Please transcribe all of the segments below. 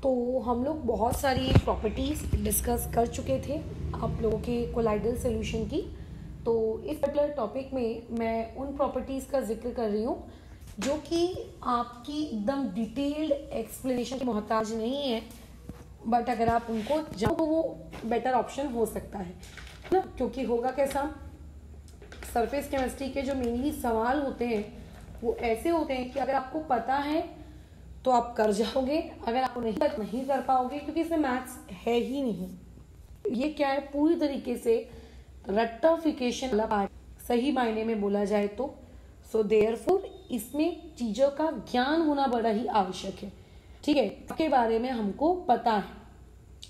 तो हम लोग बहुत सारी प्रॉपर्टीज़ डिस्कस कर चुके थे आप लोगों के कोलाइडल सॉल्यूशन की। तो इस पर्टिकुलर टॉपिक में मैं उन प्रॉपर्टीज़ का जिक्र कर रही हूँ जो कि आपकी एकदम डिटेल्ड एक्सप्लेनेशन की मोहताज नहीं है, बट अगर आप उनको जाओ तो वो बेटर ऑप्शन हो सकता है ना। क्योंकि होगा कैसा, सरफेस केमिस्ट्री के जो मेनली सवाल होते हैं वो ऐसे होते हैं कि अगर आपको पता है तो आप कर जाओगे, अगर आपको नहीं कर पाओगे क्योंकि इसमें मैथ्स है ही नहीं। ये क्या है, पूरी तरीके से रट्टाफिकेशन वाला पार्ट सही मायने में बोला जाए तो। सो देयरफॉर इसमें चीजों का ज्ञान होना बड़ा ही आवश्यक है, ठीक है, इसके बारे में हमको पता है।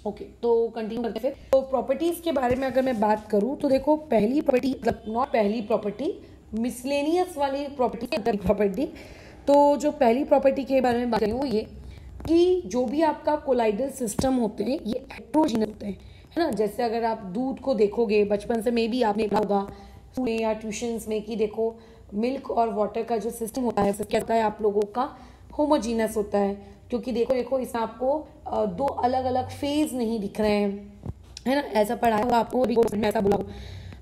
ओके, तो कंटिन्यू करते हैं फिर। तो प्रॉपर्टीज के बारे में अगर मैं बात करूं तो देखो, पहली प्रॉपर्टी मतलब नॉट पहली प्रॉपर्टी, मिसलेनियस वाली प्रॉपर्टी। तो जो पहली प्रॉपर्टी के बारे में बात करें वो ये कि जो भी आपका कोलाइडल सिस्टम होते हैं ये हेट्रोजीनस होते हैं, है ना। जैसे अगर आप दूध को देखोगे, बचपन से मे भी आपने पढ़ा होगा स्कूल में या ट्यूशंस में कि देखो मिल्क और वाटर का जो सिस्टम होता है क्या होता है, आप लोगों का होमोजीनस होता है। क्योंकि देखो इसमें आपको दो अलग अलग फेज नहीं दिख रहे हैं, है ना। ऐसा पढ़ाया होगा आपको, में ऐसा बोला।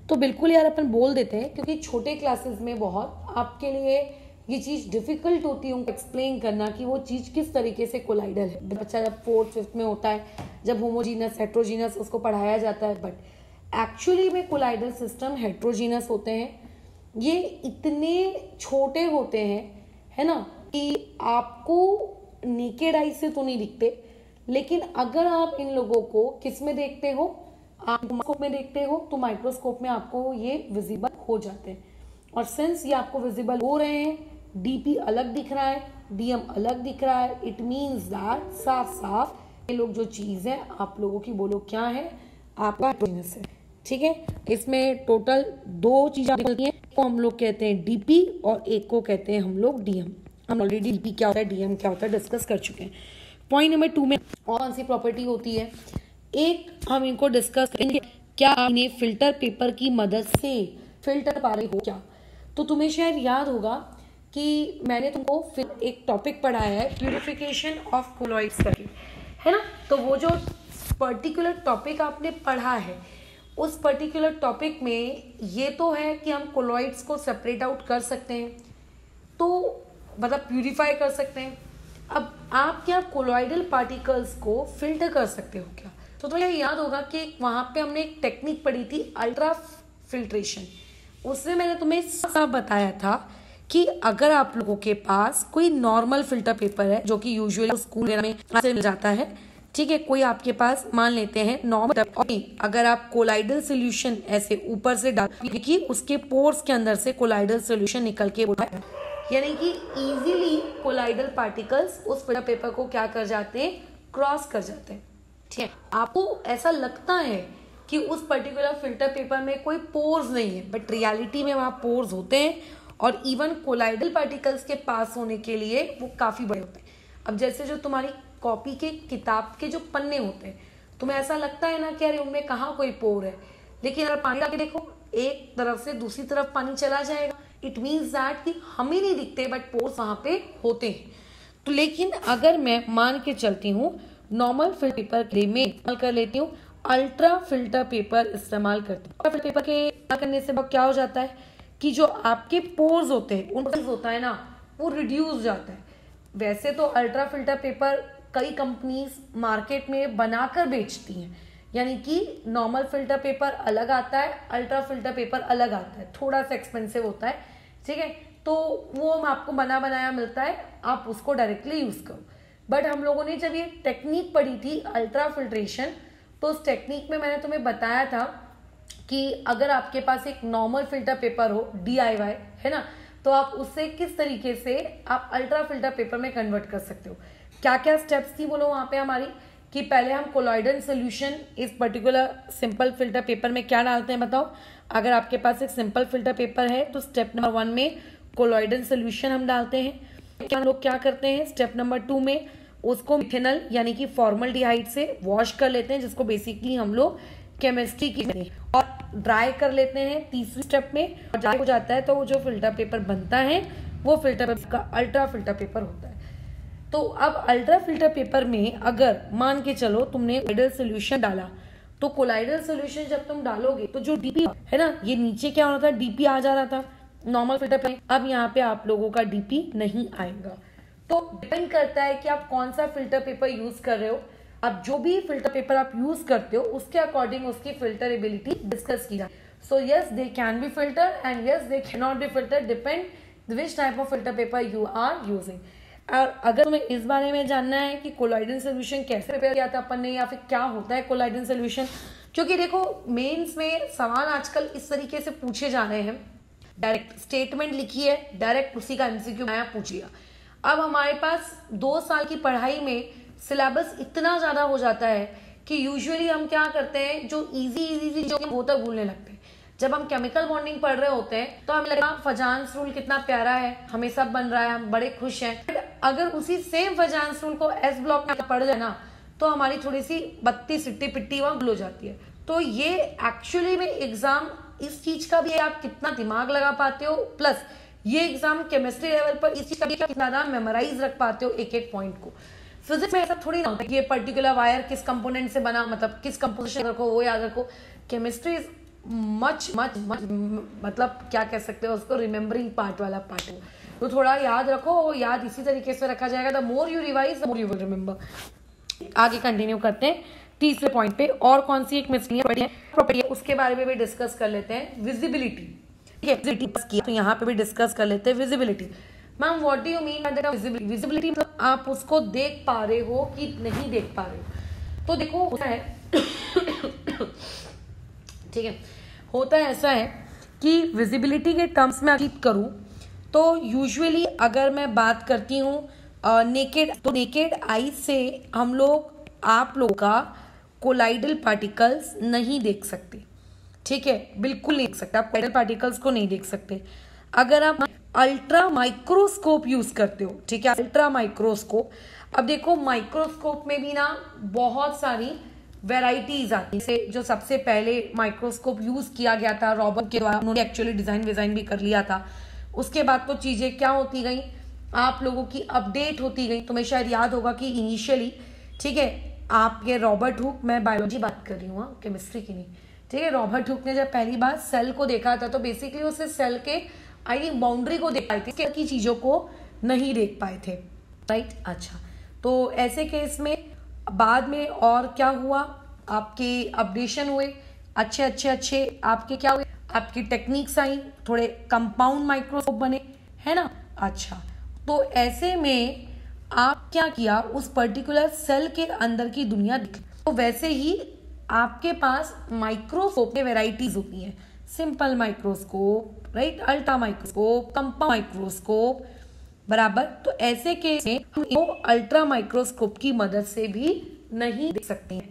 तो बिल्कुल यार अपन बोल देते हैं क्योंकि छोटे क्लासेस में बहुत आपके लिए ये चीज़ डिफिकल्ट होती है उनको एक्सप्लेन करना कि वो चीज़ किस तरीके से कोलाइडल है। बच्चा जब 4th 5th में होता है, जब होमोजीनस हेट्रोजीनस उसको पढ़ाया जाता है, बट एक्चुअली में कोलाइडल सिस्टम हेट्रोजीनस होते हैं। ये इतने छोटे होते हैं, है ना, कि आपको नेकेड आई से तो नहीं दिखते, लेकिन अगर आप इन लोगों को किस में देखते हो, आप माइक्रोस्कोप में देखते हो, तो माइक्रोस्कोप में आपको ये विजिबल हो जाते हैं। और सिंस ये आपको विजिबल हो रहे हैं, डीपी अलग दिख रहा है, डीएम अलग दिख रहा है, इट मीन्स दैट साफ साफ ये लोग जो चीज़ है आप लोगों की बोलो क्या है, आपका हेट्रोजीनस है, ठीक है। इसमें टोटल 2 चीज़ें निकलती हैं, को हम लोग कहते हैं डीपी और एक को कहते हैं हम लोग डीएम। हम ऑलरेडी डीपी क्या होता है, डीएम क्या होता है डिस्कस कर चुके हैं। पॉइंट नंबर 2 में और कौन सी प्रॉपर्टी होती है, एक हम इनको डिस्कस करेंगे, क्या आप इन्हें फिल्टर पेपर की मदद से फिल्टर पा रहे हो क्या। तो तुम्हें शायद याद होगा कि मैंने तुमको फिर एक टॉपिक पढ़ाया है, प्यूरिफिकेशन ऑफ कोलॉइड्स करके, है ना। तो वो जो पर्टिकुलर टॉपिक आपने पढ़ा है, उस पर्टिकुलर टॉपिक में ये तो है कि हम कोलॉइड्स को सेपरेट आउट कर सकते हैं, तो मतलब प्यूरिफाई कर सकते हैं। अब आप क्या कोलॉइडल पार्टिकल्स को फिल्टर कर सकते हो क्या। तो तुम्हें याद होगा कि वहां पे हमने एक टेक्निक पढ़ी थी, अल्ट्रा फिल्ट्रेशन। उसमें मैंने तुम्हें सब बताया था कि अगर आप लोगों के पास कोई नॉर्मल फिल्टर पेपर है, जो कि यूजुअली स्कूल में मिल जाता है, ठीक है, कोई आपके पास मान लेते हैं नॉर्मल, और अगर आप कोलाइडल सोल्यूशन ऐसे ऊपर से डाल कि उसके पोर्स के अंदर से कोलाइडल सोल्यूशन निकल के बोला, यानी कि इजीली कोलाइडल पार्टिकल्स उस फिल्टर पेपर को क्या कर जाते हैं, क्रॉस कर जाते हैं, ठीक है। आपको ऐसा लगता है कि उस पर्टिकुलर फिल्टर पेपर में कोई पोर्स नहीं है, बट रियलिटी में वहां पोर्स होते हैं, और इवन कोलाइडल पार्टिकल्स के पास होने के लिए वो काफी बड़े होते हैं। अब जैसे जो तुम्हारी कॉपी के किताब के जो पन्ने होते हैं, तुम्हें ऐसा लगता है ना कि अरे उनमें कहाँ कोई पोर है, लेकिन अगर पानी डाल के देखो, एक तरफ से दूसरी तरफ पानी चला जाएगा। इट मीन्स दैट कि हमें नहीं दिखते बट पोर्स वहां पे होते हैं। तो लेकिन अगर मैं मान के चलती हूँ नॉर्मल फिल्टर पेपर के लिए मैं इस्तेमाल कर लेती हूँ अल्ट्रा फिल्टर पेपर इस्तेमाल करती हूँ। फिल्टर पेपर के करने से क्या हो जाता है कि जो आपके पोर्स होते हैं, उन होता है ना, वो रिड्यूस जाता है। वैसे तो अल्ट्रा फिल्टर पेपर कई कंपनीज मार्केट में बनाकर बेचती हैं, यानी कि नॉर्मल फिल्टर पेपर अलग आता है, अल्ट्रा फिल्टर पेपर अलग आता है, थोड़ा सा एक्सपेंसिव होता है, ठीक है। तो वो आपको बना बनाया मिलता है, आप उसको डायरेक्टली यूज करो। बट हम लोगों ने जब ये टेक्निक पढ़ी थी अल्ट्रा फिल्ट्रेशन, तो उस टेक्निक में मैंने तुम्हें बताया था कि अगर आपके पास एक नॉर्मल फिल्टर पेपर हो, DIY, है ना, तो आप उससे किस तरीके से आप अल्ट्रा फिल्टर पेपर में कन्वर्ट कर सकते हो। क्या क्या स्टेप्स थी बोलो वहां पे हमारी, कि पहले हम कोलॉइडल सोल्यूशन इस पर्टिकुलर सिंपल फिल्टर पेपर में क्या डालते हैं बताओ। अगर आपके पास एक सिंपल फिल्टर पेपर है तो स्टेप नंबर 1 में कोलॉइडल सोल्यूशन हम डालते हैं। क्या हम लोग क्या करते हैं, स्टेप नंबर 2 में उसको मिथेनॉल यानी कि फॉर्मल्डिहाइड से वॉश कर लेते हैं, जिसको बेसिकली हम लोग केमिस्ट्री की, और ड्राई कर लेते हैं तीसरी स्टेप में। और ड्राई हो जाता है तो वो जो फिल्टर पेपर बनता है वो फिल्टर पेपर का अल्ट्रा फिल्टर पेपर होता है। तो अब अल्ट्रा फिल्टर पेपर में अगर मान के चलो तुमने कोलाइडल सोल्यूशन डाला, तो कोलाइडल सोल्यूशन जब तुम डालोगे तो जो डीपी है ना, ये नीचे क्या होना था, डीपी आ जा रहा था नॉर्मल फिल्टर पे। अब यहाँ पे आप लोगों का डीपी नहीं आएगा। तो डिपेंड करता है कि आप कौन सा फिल्टर पेपर यूज कर रहे हो। अब जो भी फिल्टर पेपर आप यूज करते हो उसके अकॉर्डिंग उसकी फिल्टरेबिलिटी डिस्कस की जाए। So yes, they can be filter and yes, they can not be filter, depend which type of filter paper you are using. और अगर तुम्हें इस बारे में जानना है कि कोलाइडल सोल्यूशन कैसे प्रिपेयर किया था अपन ने, या फिर क्या होता है कोलाइडल सोल्यूशन, क्योंकि देखो मेंस में सवाल आजकल इस तरीके से पूछे जा रहे हैं, डायरेक्ट स्टेटमेंट लिखी है, डायरेक्ट उसी का एमसीक्यू नया पूछ लिया। अब हमारे पास 2 साल की पढ़ाई में सिलेबस इतना ज्यादा हो जाता है कि यूजुअली हम क्या करते हैं, जो इजी जो वो तक भूलने लगते हैं। जब हम केमिकल बॉन्डिंग पढ़ रहे होते हैं तो हमें लगा फजान्स रूल कितना प्यारा है, हमें सब बन रहा है, हम बड़े खुश हैं। अगर उसी सेम फजान्स रूल को एस ब्लॉक में पढ़ जाए ना, तो हमारी थोड़ी सी बत्ती सिट्टी पिट्टी वहां भूल हो जाती है। तो ये एक्चुअली में एग्जाम इस चीज का भी है, आप कितना दिमाग लगा पाते हो, प्लस ये एग्जाम केमिस्ट्री लेवल पर इस चीज का भी कितना ज्यादा मेमोराइज रख पाते हो एक एक पॉइंट को। फिजिक्स में ऐसा थोड़ी ना होता है कि ये पर्टिकुलर वायर किस कंपोनेंट से बना, मतलब किस कंपोजिशन रखो वो याद रखो। केमिस्ट्री इज मच मतलब क्या कह सकते हो उसको, रिमेम्बरिंग पार्ट वाला पार्ट है, तो थोड़ा याद रखो। वो याद इसी तरीके से रखा जाएगा, the more you revise the more you will remember. आगे कंटिन्यू करते हैं तीसरे पॉइंट पे। और कौन सी एक मिसलेनियस प्रॉपर्टी है उसके बारे में भी डिस्कस कर लेते हैं, विजिबिलिटी। ठीक है, विजिबिलिटी तो यहाँ पे भी डिस्कस कर लेते हैं visibility. Ma'am what do you mean by that visibility? Visibility मतलब आप उसको देख पा रहे हो कि नहीं देख पा रहे हो। तो देखो होता है ठीक है, होता है ऐसा है कि विजिबिलिटी के टर्म्स में बात करूं तो यूजुअली अगर मैं बात करती हूँ नेकेड, तो नेकेड आई से हम लोग आप लोग का कोलाइडल पार्टिकल्स नहीं देख सकते। ठीक है, बिल्कुल नहीं देख सकते, आप कोलाइडल पार्टिकल्स को नहीं देख सकते। अगर आप अल्ट्रा माइक्रोस्कोप यूज करते हो, ठीक है, अल्ट्रा माइक्रोस्कोप। अब देखो माइक्रोस्कोप में भी ना बहुत सारी वेराइटीज आती है। जैसे जो सबसे पहले माइक्रोस्कोप यूज किया गया था रॉबर्ट के द्वारा, उन्होंने एक्चुअली डिजाइन भी कर लिया था। उसके बाद तो चीजें क्या होती गई, आप लोगों की अपडेट होती गई। तुम्हें शायद याद होगा कि इनिशियली, ठीक है, आप ये रॉबर्ट हुक, मैं बायोलॉजी बात कर रही हूँ केमिस्ट्री की नहीं, ठीक है, रॉबर्ट हुक ने जब पहली बार सेल को देखा था तो बेसिकली उसे सेल के आई थिंक बाउंड्री को देख पाए थे, की चीजों को नहीं देख पाए थे, राइट। अच्छा, तो ऐसे केस में बाद में और क्या हुआ, आपके अपडेशन हुए, अच्छे आपके क्या हुए, आपकी टेक्निक्स आई, थोड़े कंपाउंड माइक्रोस्कोप बने, है ना। अच्छा, तो ऐसे में आप क्या किया, उस पर्टिकुलर सेल के अंदर की दुनिया दिखी। तो वैसे ही आपके पास माइक्रोस्कोप के वेराइटीज होती हैं, simple microscope, right, ultra microscope, compound microscope, बराबर। तो ऐसे केस में हम इनको अल्ट्रा माइक्रोस्कोप की मदद से भी नहीं देख सकते हैं,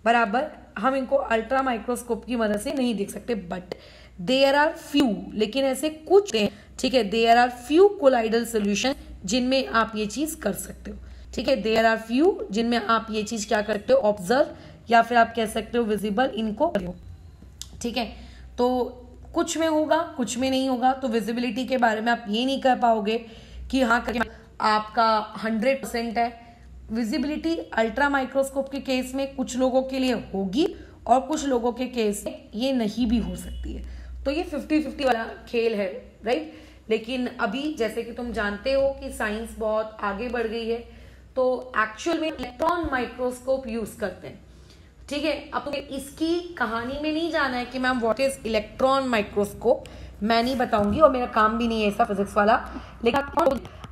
बराबर। हम इनको अल्ट्रा माइक्रोस्कोप की मदद से नहीं देख सकते, बट देयर आर फ्यू, लेकिन ऐसे कुछ हैं, ठीक है, there are few colloidal solution जिनमें आप ये चीज कर सकते हो। ठीक है, देयर आर फ्यू जिनमें आप ये चीज क्या करते हो, ऑब्जर्व, या फिर आप कह सकते हो विजिबल, इनको करो। ठीक है, तो कुछ में होगा कुछ में नहीं होगा। तो विजिबिलिटी के बारे में आप ये नहीं कह पाओगे कि हाँ आपका 100% है। विजिबिलिटी अल्ट्रा माइक्रोस्कोप के केस में कुछ लोगों के लिए होगी और कुछ लोगों के केस में ये नहीं भी हो सकती है। तो ये 50-50 वाला खेल है, राइट। लेकिन अभी जैसे कि तुम जानते हो कि साइंस बहुत आगे बढ़ गई है, तो एक्चुअल में इलेक्ट्रॉन माइक्रोस्कोप यूज करते हैं। ठीक है, अब तुम्हें इसकी कहानी में नहीं जाना है कि ma'am what is electron microscope, मैं नहीं बताऊंगी और मेरा काम भी नहीं है ऐसा फिजिक्स वाला। लेकिन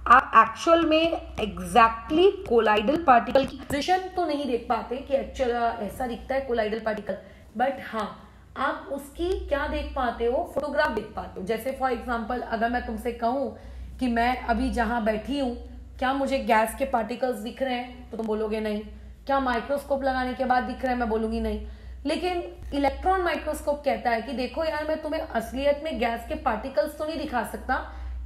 आप एक्चुअल में एग्जैक्टली कोलाइडल पार्टिकल की पोजीशन तो नहीं देख पाते कि एक्चुअल ऐसा दिखता है कोलाइडल पार्टिकल, बट हाँ आप उसकी क्या देख पाते हो, फोटोग्राफ देख पाते हो। जैसे फॉर एग्जांपल अगर मैं तुमसे कहूं कि मैं अभी जहां बैठी हूं क्या मुझे गैस के पार्टिकल्स दिख रहे हैं, तो तुम बोलोगे नहीं। क्या माइक्रोस्कोप लगाने के बाद दिख रहे हैं, मैं बोलूंगी नहीं। लेकिन इलेक्ट्रॉन माइक्रोस्कोप कहता है कि देखो यार, मैं तुम्हें असलियत में गैस के पार्टिकल्स तो नहीं दिखा सकता,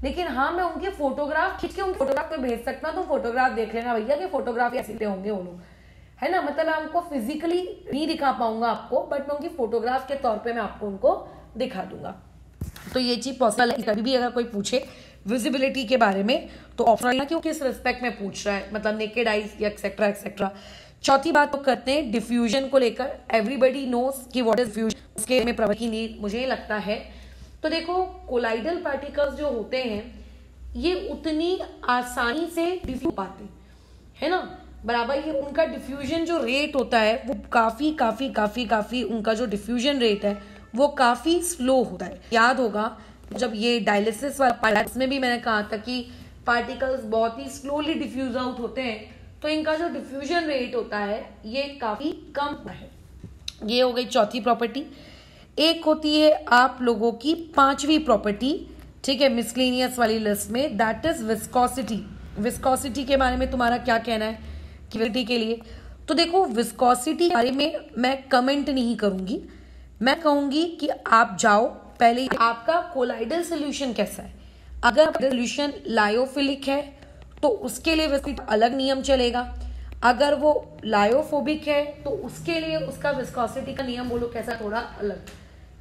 लेकिन हाँ मैं उनके फोटोग्राफ खींच के उनके फोटोग्राफ पे भेज सकता हूँ, तो फोटोग्राफ देख लेना भैया कि फोटोग्राफ ऐसे होंगे वो लोग, है ना। मतलब मैं उनको फिजिकली नहीं दिखा पाऊंगा आपको, बट मैं उनकी फोटोग्राफ के तौर पे मैं आपको उनको दिखा दूंगा। तो ये चीज पॉसिबल है। कभी भी अगर कोई पूछे विजिबिलिटी के बारे में, तो ऑप्शन क्यों किस रिस्पेक्ट में पूछ रहा है, मतलब नेकेड आइज या एक्सेट्रा एक्सेट्रा। चौथी बात तो करते हैं डिफ्यूजन को लेकर। एवरीबडी नोस कि व्हाट इज डिफ्यूजन, उसके में प्रवक्ता की नीड मुझे लगता है। तो देखो कोलाइडल पार्टिकल्स जो होते हैं ये उतनी आसानी से डिफ्यूज पाते है ना, बराबर। ये उनका डिफ्यूजन जो रेट होता है वो काफी उनका जो डिफ्यूजन रेट है वो काफी स्लो होता है। याद होगा जब ये डायलिसिस वाला इसमें भी मैंने कहा था कि पार्टिकल्स बहुत ही स्लोली डिफ्यूज आउट होते हैं, तो इनका जो डिफ्यूजन रेट होता है ये काफी कम है। ये हो गई चौथी प्रॉपर्टी। एक होती है आप लोगों की पांचवी प्रॉपर्टी, ठीक है, मिसलेनियस वाली लिस्ट में, दैट इज विस्कोसिटी। विस्कोसिटी के बारे में तुम्हारा क्या कहना है क्लियरिटी के लिए? तो देखो विस्कोसिटी के बारे में मैं कमेंट नहीं करूंगी, मैं कहूंगी कि आप जाओ पहले आपका कोलाइडल सोल्यूशन कैसा है। अगर सोल्यूशन लायोफिलिक है तो उसके लिए विस्कोसिटी अलग नियम चलेगा, अगर वो लायोफोबिक है तो उसके लिए उसका विस्कोसिटी का नियम बोलो कैसा, थोड़ा अलग।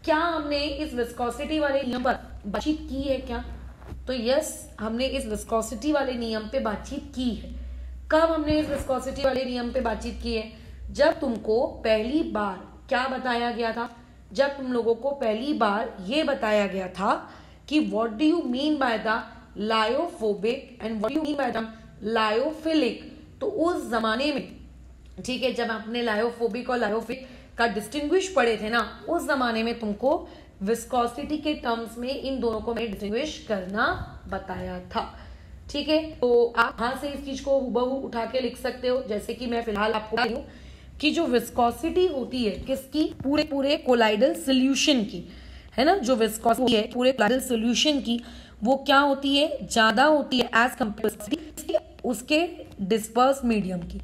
क्या हमने इस विस्कोसिटी वाले नियम पर बातचीत की है क्या? तो यस, हमने इस विस्कोसिटी वाले नियम पे बातचीत की है। कब हमने इस विस्कोसिटी वाले नियम पे बातचीत की है? जब तुमको पहली बार क्या बताया गया था, जब तुम लोगों को पहली बार ये बताया गया था कि what do you mean by the lyophobic and what do you mean by the lyophilic. तो उस जमाने में, ठीक है, जब आपने लायोफोबिक और लायोफिलिक का डिस्टिंग्विश पढ़े थे ना, उस जमाने में तुमको विस्कोसिटी के टर्म्स में इन दोनों को मैं डिस्टिंग्विश करना बताया था, ठीक है। तो आप यहां से इस चीज को हुबहू उठा के लिख सकते हो, जैसे कि मैं फिलहाल आपको बता रही हूं कि जो विस्कोसिटी होती है किसकी, पूरे कोलाइडल सोल्यूशन की, है ना, जो विस्कोसिटी है पूरे कोलाइडल सोल्यूशन की, वो क्या होती है, ज्यादा होती है एज कंपेयर उसके डिस्पर्स मीडियम की।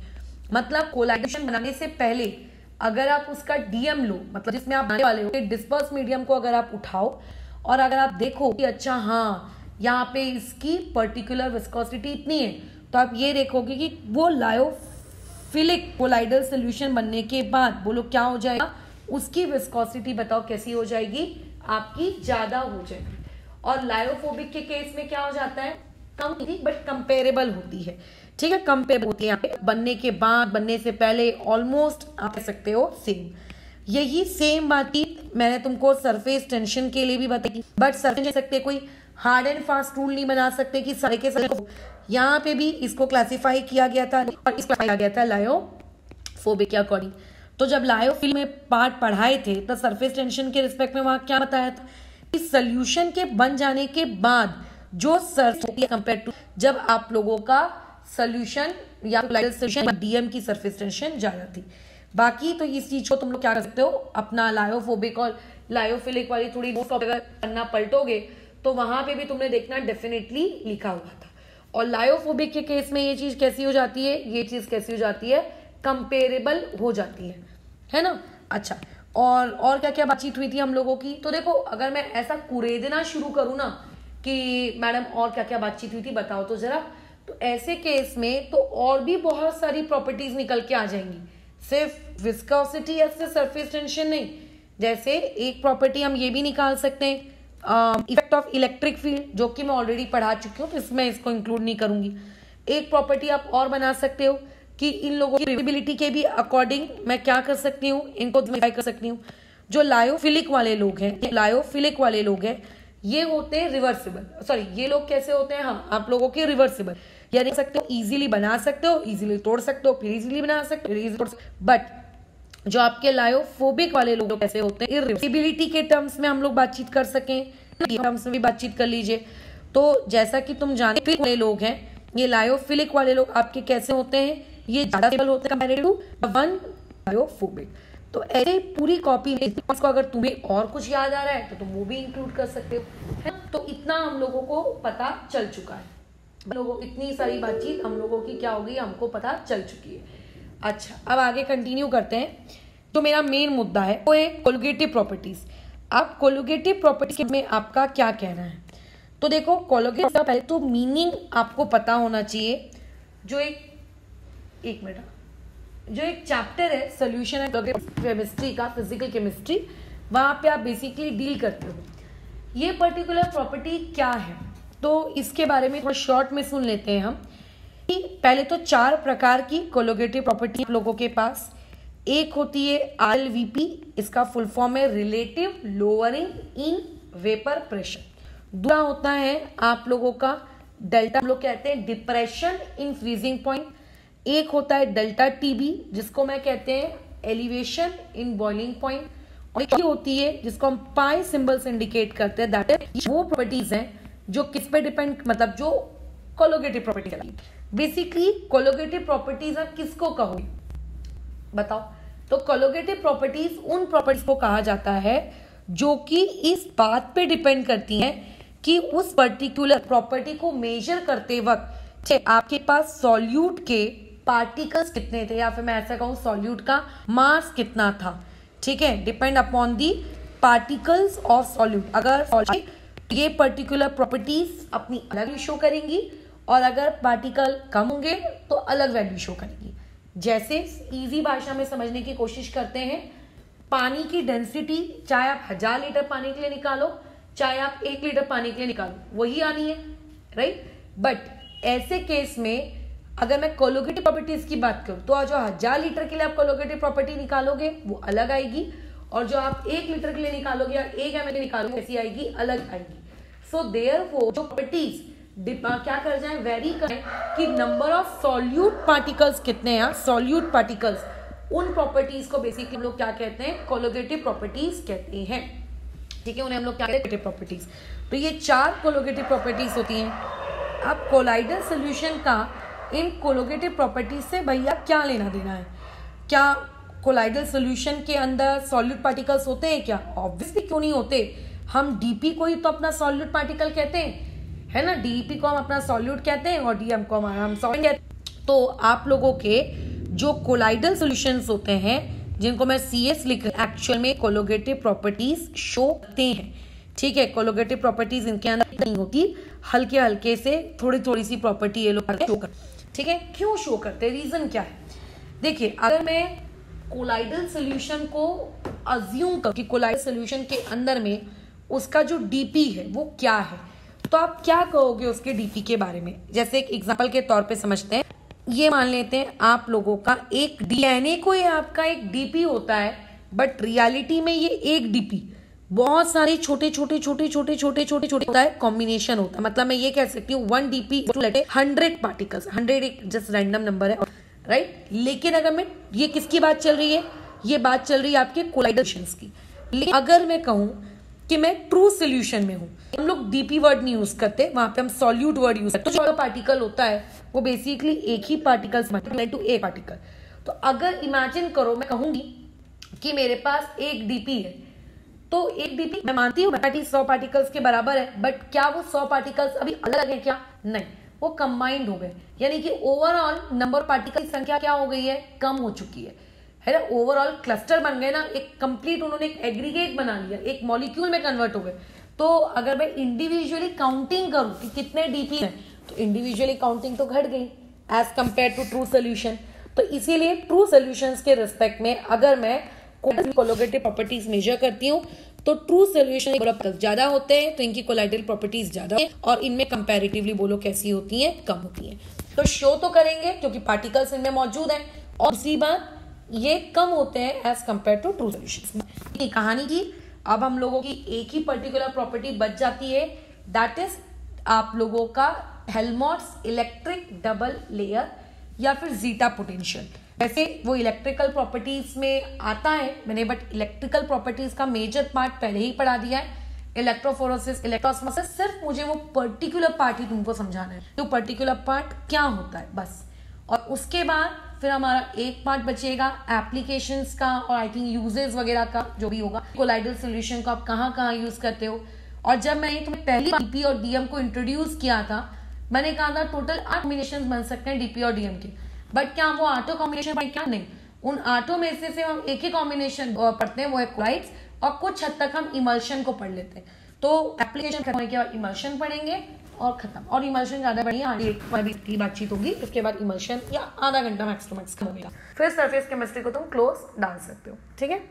मतलब कोलाइडेशन बनाने से पहले अगर आप उसका डीएम लो, मतलब जिसमें आप बनाने वाले हो, डिस्पर्स मीडियम को अगर आप उठाओ और अगर आप देखो कि अच्छा हाँ यहाँ पे इसकी पर्टिकुलर विस्कोसिटी इतनी है, तो आप ये देखोगे कि वो लायोफिलिक कोलाइडल सोल्यूशन बनने के बाद बोलो क्या हो जाएगा, उसकी विस्कोसिटी बताओ कैसी हो जाएगी, आपकी ज्यादा हो जाएगी। और लायोफोबिक के केस में क्या हो जाता है, कम होती बट कंपेरेबल होती है, ठीक है, कंपेरेबल होती है। यहाँ पे बनने के बाद, बनने से पहले ऑलमोस्ट आप कह सकते हो सेम। यही सेम बात ही मैंने तुमको सरफेस टेंशन के लिए भी बताई, बट सरफेस सकते कोई हार्ड एंड फास्ट रूल नहीं बना सकते कि सारे के सारे। यहाँ पे भी इसको क्लासिफाई किया गया था और इसको किया गया था लायोफोबिक के अकॉर्डिंग। तो जब लायोफिल में पार्ट पढ़ाए थे तो सरफेस टेंशन के रिस्पेक्ट में वहां क्या बताया था कि सोल्यूशन के बन जाने के बाद जो सरफेस कंपेयर टू जब आप लोगों का सोल्यूशन या सोल्यूशन डीएम की सरफेस टेंशन ज्यादा थी। बाकी तो इस चीज को तुम लोग क्या कर सकते हो, अपना लायोफोबिक और लायोफिलिक वाली थोड़ी नोट अगर पन्ना पलटोगे तो वहां पे भी तुमने देखना डेफिनेटली लिखा हुआ था। और लायोफोबिक के केस में ये चीज कैसी हो जाती है, ये चीज कैसी हो जाती है, कंपेरेबल हो जाती है ना। अच्छा, और क्या क्या बातचीत हुई थी हम लोगों की? तो देखो अगर मैं ऐसा कुरेदना शुरू करूं ना कि मैडम और क्या क्या बातचीत हुई थी बताओ तो जरा, तो ऐसे केस में तो और भी बहुत सारी प्रॉपर्टीज निकल के आ जाएंगी, सिर्फ विस्कोसिटी या सिर्फ सरफेस टेंशन नहीं। जैसे एक प्रॉपर्टी हम ये भी निकाल सकते हैं इफेक्ट ऑफ इलेक्ट्रिक फील्ड, जो कि मैं ऑलरेडी पढ़ा चुकी हूँ तो इसमें इसको इंक्लूड नहीं करूंगी। एक प्रॉपर्टी आप और बना सकते हो कि इन लोगों की रिवर्सिबिलिटी के भी अकॉर्डिंग मैं क्या कर सकती हूँ, इनको कर सकती हूँ। जो लायोफिलिक वाले लोग हैं, ये होते हैं रिवर्सिबल, सॉरी ये लोग कैसे होते हैं, हाँ आप लोगों के रिवर्सिबल, यानी सकते हो इजीली बना सकते हो, इजीली तोड़ सकते हो, फिर इजीली बना सकते हो, फिर इजीली तोड़ सकते हो। बट जो आपके लायोफोबिक वाले लोग कैसे होते हैं, इरिवर्सिबिलिटी के टर्म्स में हम लोग बातचीत कर सकें, टर्म्स में भी बातचीत कर लीजिए। तो जैसा कि तुम जानते वाले लोग हैं, ये लायोफिलिक वाले लोग आपके कैसे होते हैं, ये ज्यादा स्टेबल होते हैं कंपैरेटिव टू वन लायोफोबिक। तो ऐसे पूरी कॉपी में इसको अगर तुम्हें और कुछ याद आ रहा है तो तुम वो भी इंक्लूड कर सकते हो, है। तो इतना हम लोगों को पता चल चुका है, लोगों इतनी सारी बातचीत हम लोगों की क्या होगी, हमको पता चल चुकी है। अच्छा, अब आगे कंटिन्यू करते हैं। तो मेरा मेन मुद्दा है वो है कोलुगेटिव प्रॉपर्टीज। अब कोलुगेटिव प्रॉपर्टीज में आपका क्या कहना है? तो देखो कोलुगेटिव का पहले तो मीनिंग आपको पता होना चाहिए। जो एक मिनट, जो एक चैप्टर है सोल्यूशन एंड केमिस्ट्री का, फिजिकल केमिस्ट्री, वहां पे आप बेसिकली डील करते हो ये पर्टिकुलर प्रॉपर्टी क्या है, तो इसके बारे में थोड़ा शॉर्ट में सुन लेते हैं हम कि पहले तो 4 प्रकार की कोलोगेटिव प्रॉपर्टी लोगों के पास। एक होती है RLVP, इसका फुल फॉर्म है relative lowering in vapour pressure. दूसरा होता है आप लोगों का डेल्टा, हम लोग कहते हैं डिप्रेशन इन फ्रीजिंग पॉइंट। एक होता है डेल्टा TB, जिसको मैं कहते हैं एलिवेशन इन बॉइलिंग पॉइंट। और एक होती है जिसको हम पाई सिंबल से इंडिकेट करते हैं, दैट इज वो प्रॉपर्टीज हैं जो किस पे डिपेंड, मतलब जो कोलोगेटिव प्रॉपर्टी है। बेसिकली कोलोगेटिव प्रॉपर्टीज किसको कहोगे बताओ? तो कोलोगेटिव प्रॉपर्टीज उन प्रॉपर्टीज को कहा जाता है जो कि इस बात पे डिपेंड करती हैं कि उस पर्टिकुलर प्रॉपर्टी को मेजर करते वक्त आपके पास सॉल्यूट के पार्टिकल्स कितने थे, या फिर मैं ऐसा कहूं सॉल्यूट का मास कितना था। ठीक है, depend upon the particles of solute. अगर ये पर्टिकुलर प्रॉपर्टीज अपनी अलग वैल्यू शो करेंगी और अगर पार्टिकल कम होंगे तो अलग वैल्यू शो करेंगी। जैसे इजी भाषा में समझने की कोशिश करते हैं, पानी की डेंसिटी चाहे आप 1000 लीटर पानी के लिए निकालो, चाहे आप 1 लीटर पानी के लिए निकालो, वही आनी है, राइट। बट ऐसे केस में अगर मैं कोलोगेटिव प्रॉपर्टीज की बात करूं तो जो 1000 लीटर के लिए आप कोलोगेटिव प्रॉपर्टी निकालोगे वो अलग आएगी, और जो आप 1 लीटर के लिए निकालोगे या 1 ml के लिए निकालोगे कैसी आएगी, अलग आएगी। सो देयरफॉर जो प्रॉपर्टीज क्या कर जाए, वेरी करें कि नंबर ऑफ सॉल्यूट पार्टिकल्स कितने हैं, सॉल्यूट पार्टिकल्स, उन प्रॉपर्टीज को बेसिकली हम लोग क्या कहते हैं, कोलोगेटिव प्रॉपर्टीज कहते हैं। ठीक है, उन्हें हम लोग क्या कहते हैं, प्रॉपर्टीज। तो ये 4 कोलोगेटिव प्रॉपर्टीज होती हैं। अब कोलाइडल सोल्यूशन का इन कोलोगेटिव प्रॉपर्टीज से भैया क्या लेना देना है? क्या कोलाइडल सोल्यूशन के अंदर सॉल्यूट पार्टिकल्स होते हैं क्या? ऑब्वियसली क्यों नहीं होते। हम डीपी को ही तो अपना सॉल्यूट पार्टिकल कहते हैं, है ना। डीपी को हम अपना सॉल्यूट कहते हैं और डीएम को हम सॉल्यूट कहते हैं। तो आप लोगों के जो कोलाइडल सॉल्यूशंस होते हैं जिनको मैं CS लिख रही हूं, एक्चुअल में कोलोगेटिव प्रॉपर्टीज शो करते हैं। ठीक है, कोलोगेटिव प्रॉपर्टीज इनके अंदर नहीं होती, हल्के हल्के से थोड़ी थोड़ी सी प्रॉपर्टी ये लोग शो करते। ठीक है, क्यों शो करते, रीजन क्या है? देखिए, अगर मैं कोलाइडल सोल्यूशन को अज्यूम कर कि कोलाइडल सोल्यूशन के अंदर में उसका जो डीपी है वो क्या है, तो आप क्या कहोगे उसके डीपी के बारे में? जैसे एक एग्जांपल के तौर पे समझते हैं, ये मान लेते हैं आप लोगों का एक DNA को ये आपका एक डीपी होता है, बट रियलिटी में ये एक डीपी बहुत सारे छोटे छोटे छोटे छोटे छोटे छोटे छोटे होता है, कॉम्बिनेशन होता है। मतलब मैं ये कह सकती हूँ 1 DP 100 पार्टिकल्स, 100 एक जस्ट रैंडम नंबर है, राइट। लेकिन अगर मैं ये किसकी बात चल रही है, ये बात चल रही है आपके कोलाइडल सॉल्यूशंस की। लेकिन अगर मैं कहूं कि मैं ट्रू सोल्यूशन में हूं, हम लोग डीपी वर्ड नहीं यूज करते, वहां पे हम सॉल्यूट वर्ड यूज करते हैं। तो जो पार्टिकल होता है वो बेसिकली एक ही पार्टिकल टू एक पार्टिकल। तो अगर इमेजिन करो, मैं कहूंगी कि मेरे पास एक डीपी है, तो एक डीपी मैं मानती हूँ 100 पार्टिकल्स के बराबर है, बट क्या वो 100 पार्टिकल्स अभी अलग है क्या? नहीं, वो कंबाइंड हो गए, यानी कि ओवरऑल नंबर पार्टिकल की संख्या क्या हो गई है, कम हो चुकी है ना। ओवरऑल क्लस्टर बन गए ना, एक कंप्लीट उन्होंने एक एग्रीगेट बना लिया, एक मॉलिक्यूल में कन्वर्ट हो गए। तो अगर मैं इंडिविजुअली काउंटिंग करूं कि कितने डीपी हैं, तो इंडिविजुअली काउंटिंग तो घट गई as compare to true solution. तो इसीलिए ट्रू सोल्यूशंस के रिस्पेक्ट में अगर मैं कोलोगेटिव प्रॉपर्टीज मेजर करती हूँ तो ट्रू सोल्यूशन ज्यादा होते हैं, तो इनकी कोलाइडल प्रॉपर्टीज ज्यादा है, और इनमें कंपैरेटिवली बोलो कैसी होती हैं, कम होती हैं। तो शो तो करेंगे क्योंकि पार्टिकल्स इनमें मौजूद हैं, और दूसरी बात ये कम होते हैं as compare to true solution. कहानी की अब हम लोगों की एक ही पर्टिकुलर प्रॉपर्टी बच जाती है, दैट इज आप लोगों का हेल्महोल्ट्ज इलेक्ट्रिक डबल लेयर या फिर जीटा पोटेंशियल। वैसे वो इलेक्ट्रिकल प्रॉपर्टीज में आता है मैंने, बट इलेक्ट्रिकल प्रॉपर्टीज का मेजर पार्ट पहले ही पढ़ा दिया है, इलेक्ट्रोफोरोसिस, इलेक्ट्रोस्मोसिस। सिर्फ मुझे वो पर्टिकुलर पार्ट ही तुमको समझाना है, तो पर्टिकुलर पार्ट क्या होता है बस। और उसके बाद फिर हमारा एक पार्ट बचेगा एप्लीकेशंस का, और आई थिंक यूजेस वगैरह का जो भी होगा, कोलाइडल सोल्यूशन को आप कहाँ कहाँ यूज करते हो। और जब मैंने तुम्हें पहली डीपी और डीएम को इंट्रोड्यूस किया था, मैंने कहा था टोटल 8 कॉम्बिनेशन बन सकते हैं डीपी और डीएम के, बट क्या वो 8 कॉम्बिनेशन पढ़े क्या? नहीं, उन 8 में से हम एक ही कॉम्बिनेशन पढ़ते हैं, वो है कोलाइड्स, और कुछ हद तक हम इमल्शन को पढ़ लेते हैं। तो एप्लीकेशन खत्म होने के बाद इमल्शन पढ़ेंगे और खत्म। और इमल्शन ज्यादा बढ़िया आगे की बातचीत होगी, उसके बाद इमल्शन या आधा घंटा मैक्स टू मैक्स होगा, फिर सरफेस केमिस्ट्री को तुम क्लोज डाल सकते हो। ठीक है।